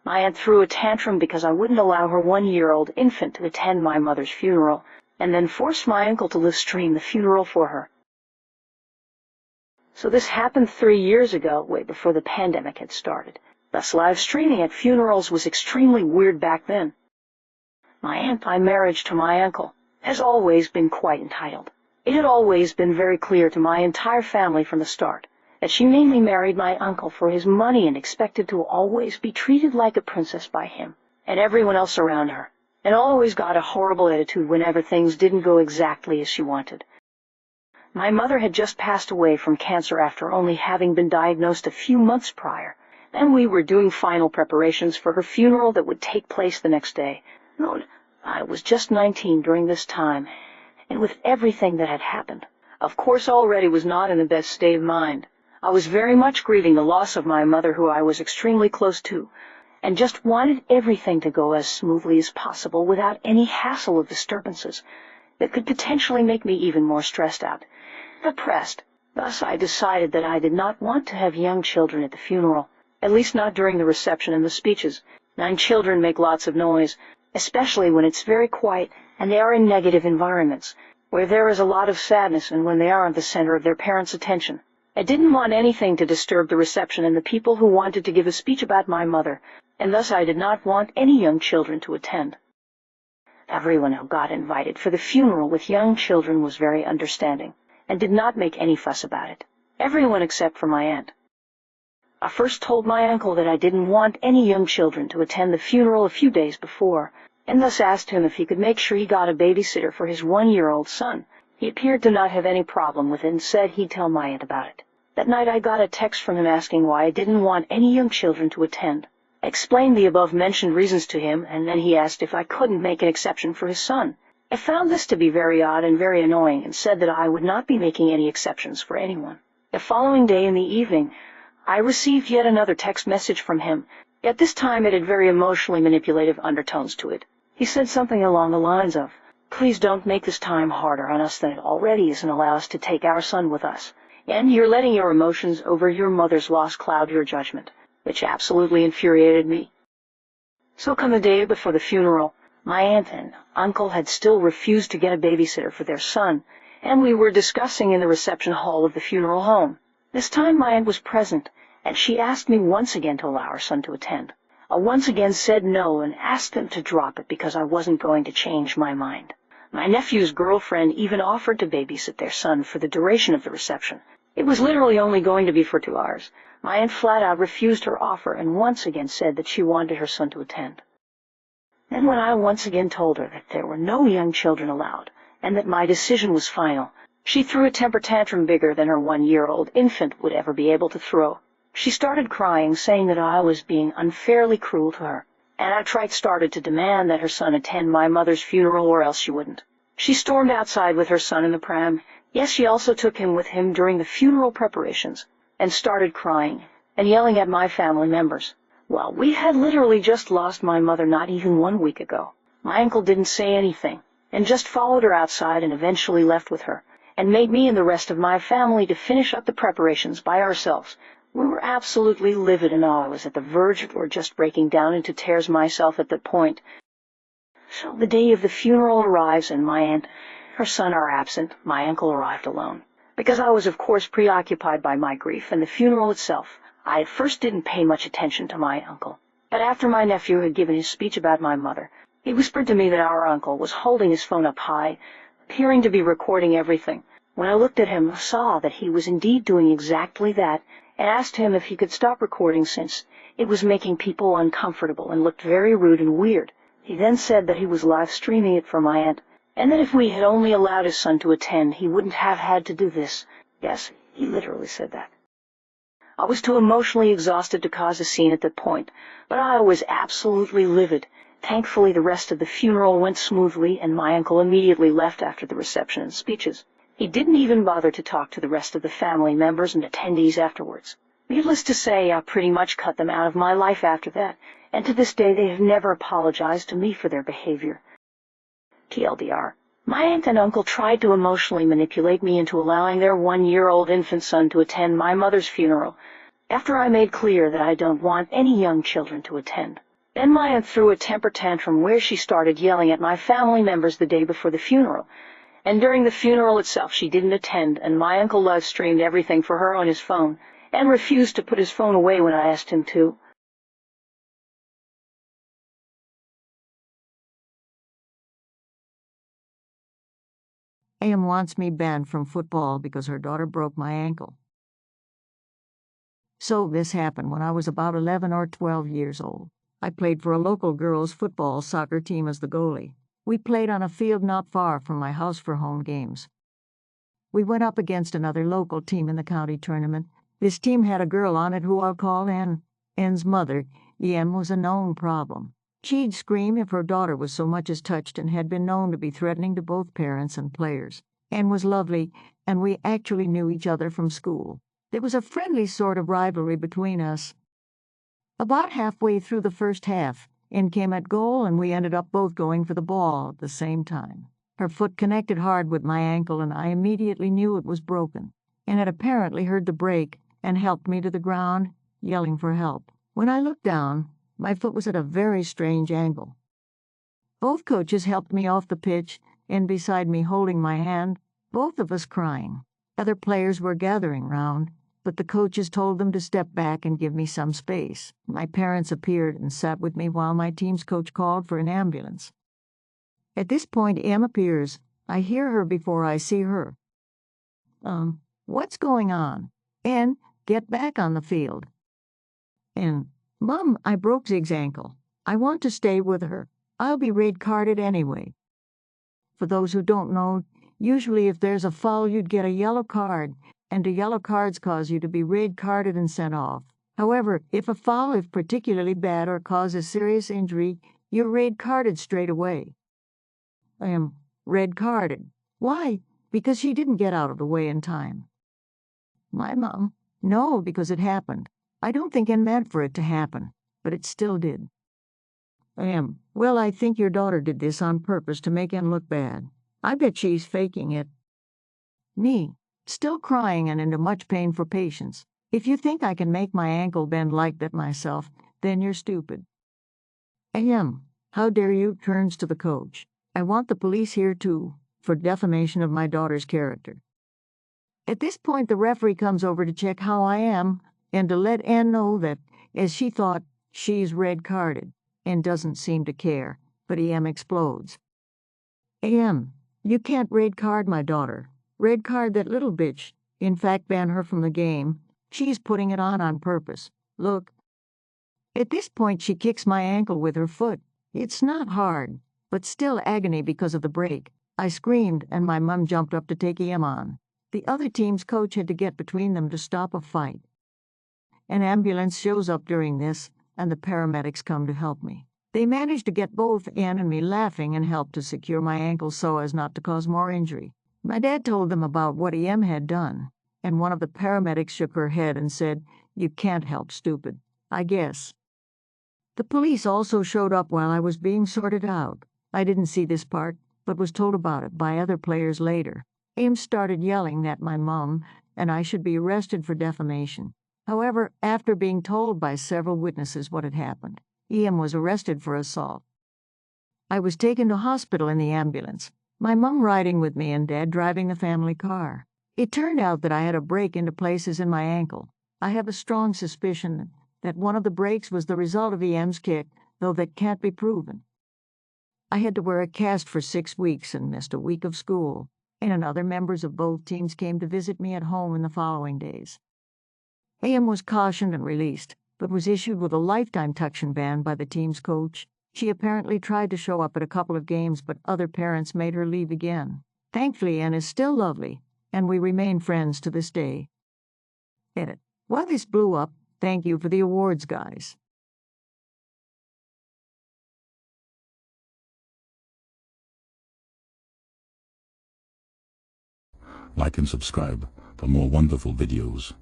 My aunt threw a tantrum because I wouldn't allow her 1-year-old infant to attend my mother's funeral, and then forced my uncle to live stream the funeral for her. So this happened 3 years ago, way before the pandemic had started. Thus live streaming at funerals was extremely weird back then. My aunt, by marriage to my uncle, has always been quite entitled. It had always been very clear to my entire family from the start that she mainly married my uncle for his money and expected to always be treated like a princess by him and everyone else around her, and always got a horrible attitude whenever things didn't go exactly as she wanted. My mother had just passed away from cancer after only having been diagnosed a few months prior, and we were doing final preparations for her funeral that would take place the next day. No, I was just 19 during this time, and with everything that had happened, of course already was not in the best state of mind. I was very much grieving the loss of my mother, who I was extremely close to, and just wanted everything to go as smoothly as possible without any hassle of disturbances that could potentially make me even more stressed out, depressed. Thus I decided that I did not want to have young children at the funeral, at least not during the reception and the speeches. 9 children make lots of noise, especially when it's very quiet and they are in negative environments, where there is a lot of sadness and when they aren't the center of their parents' attention. I didn't want anything to disturb the reception and the people who wanted to give a speech about my mother, and thus I did not want any young children to attend. Everyone who got invited for the funeral with young children was very understanding, and did not make any fuss about it. Everyone except for my aunt. I first told my uncle that I didn't want any young children to attend the funeral a few days before, and thus asked him if he could make sure he got a babysitter for his 1-year-old son. He appeared to not have any problem with it and said he'd tell my aunt about it. That night I got a text from him asking why I didn't want any young children to attend. I explained the above-mentioned reasons to him, and then he asked if I couldn't make an exception for his son. I found this to be very odd and very annoying and said that I would not be making any exceptions for anyone. The following day in the evening, I received yet another text message from him, yet this time it had very emotionally manipulative undertones to it. He said something along the lines of, "Please don't make this time harder on us than it already is and allow us to take our son with us. And you're letting your emotions over your mother's loss cloud your judgment," which absolutely infuriated me. So come the day before the funeral, my aunt and uncle had still refused to get a babysitter for their son, and we were discussing in the reception hall of the funeral home. This time my aunt was present, and she asked me once again to allow her son to attend. I once again said no and asked them to drop it because I wasn't going to change my mind. My nephew's girlfriend even offered to babysit their son for the duration of the reception. It was literally only going to be for 2 hours. My aunt flat out refused her offer and once again said that she wanted her son to attend. Then when I once again told her that there were no young children allowed and that my decision was final, she threw a temper tantrum bigger than her 1-year-old infant would ever be able to throw. She started crying, saying that I was being unfairly cruel to her, and I started to demand that her son attend my mother's funeral or else she wouldn't. She stormed outside with her son in the pram. Yes, she also took him with him during the funeral preparations, and started crying and yelling at my family members. Well, we had literally just lost my mother not even 1 week ago. My uncle didn't say anything, and just followed her outside and eventually left with her, and made me and the rest of my family to finish up the preparations by ourselves. We were absolutely livid, and I was at the verge of just breaking down into tears myself at that point. So the day of the funeral arrives, and my aunt, her son are absent. My uncle arrived alone. Because I was, of course, preoccupied by my grief and the funeral itself, I at first didn't pay much attention to my uncle. But after my nephew had given his speech about my mother, he whispered to me that our uncle was holding his phone up high, appearing to be recording everything. When I looked at him, I saw that he was indeed doing exactly that, and asked him if he could stop recording since it was making people uncomfortable and looked very rude and weird. He then said that he was live streaming it for my aunt, and that if we had only allowed his son to attend, he wouldn't have had to do this. Yes, he literally said that. I was too emotionally exhausted to cause a scene at that point, but I was absolutely livid. Thankfully, the rest of the funeral went smoothly, and my uncle immediately left after the reception and speeches. He didn't even bother to talk to the rest of the family members and attendees afterwards. Needless to say, I pretty much cut them out of my life after that, and to this day they have never apologized to me for their behavior. TLDR. My aunt and uncle tried to emotionally manipulate me into allowing their 1-year-old infant son to attend my mother's funeral, after I made clear that I don't want any young children to attend. Then my aunt threw a temper tantrum where she started yelling at my family members the day before the funeral. And during the funeral itself, she didn't attend, and my uncle live streamed everything for her on his phone, and refused to put his phone away when I asked him to. AM wants me banned from football because her daughter broke my ankle. So this happened when I was about 11 or 12 years old. I played for a local girls' football soccer team as the goalie. We played on a field not far from my house for home games. We went up against another local team in the county tournament. This team had a girl on it who I'll call Ann. Ann's mother, EM, was a known problem. She'd scream if her daughter was so much as touched and had been known to be threatening to both parents and players. Ann was lovely, and we actually knew each other from school. There was a friendly sort of rivalry between us. About halfway through the first half, Ann came at goal, and we ended up both going for the ball at the same time. Her foot connected hard with my ankle, and I immediately knew it was broken. Ann had apparently heard the break and helped me to the ground, yelling for help. When I looked down, my foot was at a very strange angle. Both coaches helped me off the pitch, and beside me holding my hand, both of us crying. Other players were gathering round, but the coaches told them to step back and give me some space. My parents appeared and sat with me while my team's coach called for an ambulance. At this point, Em appears. I hear her before I see her. What's going on? Ann, get back on the field. And, Mom, I broke Zig's ankle. I want to stay with her. I'll be red carded anyway. For those who don't know, usually if there's a foul, you'd get a yellow card, and the yellow cards cause you to be red carded and sent off. However, if a foul is particularly bad or causes serious injury, you're red carded straight away. I am red carded. Why? Because she didn't get out of the way in time. My mom? No, because it happened. I don't think it meant for it to happen, but it still did. Well, I think your daughter did this on purpose to make him look bad. I bet she's faking it. Me, still crying and into much pain for patience. If you think I can make my ankle bend like that myself, then you're stupid. How dare you? Turns to the coach. I want the police here too, for defamation of my daughter's character. At this point, the referee comes over to check how I am and to let Ann know that, as she thought, she's red carded, and doesn't seem to care, but EM explodes. You can't red card my daughter. Red card that little bitch. In fact, ban her from the game. She's putting it on purpose. Look. At this point, she kicks my ankle with her foot. It's not hard, but still agony because of the break. I screamed, and my mum jumped up to take EM on. The other team's coach had to get between them to stop a fight. An ambulance shows up during this, and the paramedics come to help me. They managed to get both Ann and me laughing and helped to secure my ankle so as not to cause more injury. My dad told them about what EM had done, and one of the paramedics shook her head and said, "You can't help stupid, I guess." The police also showed up while I was being sorted out. I didn't see this part, but was told about it by other players later. EM started yelling at my mom, and I should be arrested for defamation. However, after being told by several witnesses what had happened, EM was arrested for assault. I was taken to hospital in the ambulance, my mom riding with me and Dad driving the family car. It turned out that I had a break into places in my ankle. I have a strong suspicion that one of the breaks was the result of EM's kick, though that can't be proven. I had to wear a cast for 6 weeks and missed a week of school, and other members of both teams came to visit me at home in the following days. AM was cautioned and released, but was issued with a lifetime tuition ban by the team's coach. She apparently tried to show up at a couple of games, but other parents made her leave again. Thankfully, Ann is still lovely, and we remain friends to this day. Edit. While this blew up, thank you for the awards, guys. Like and subscribe for more wonderful videos.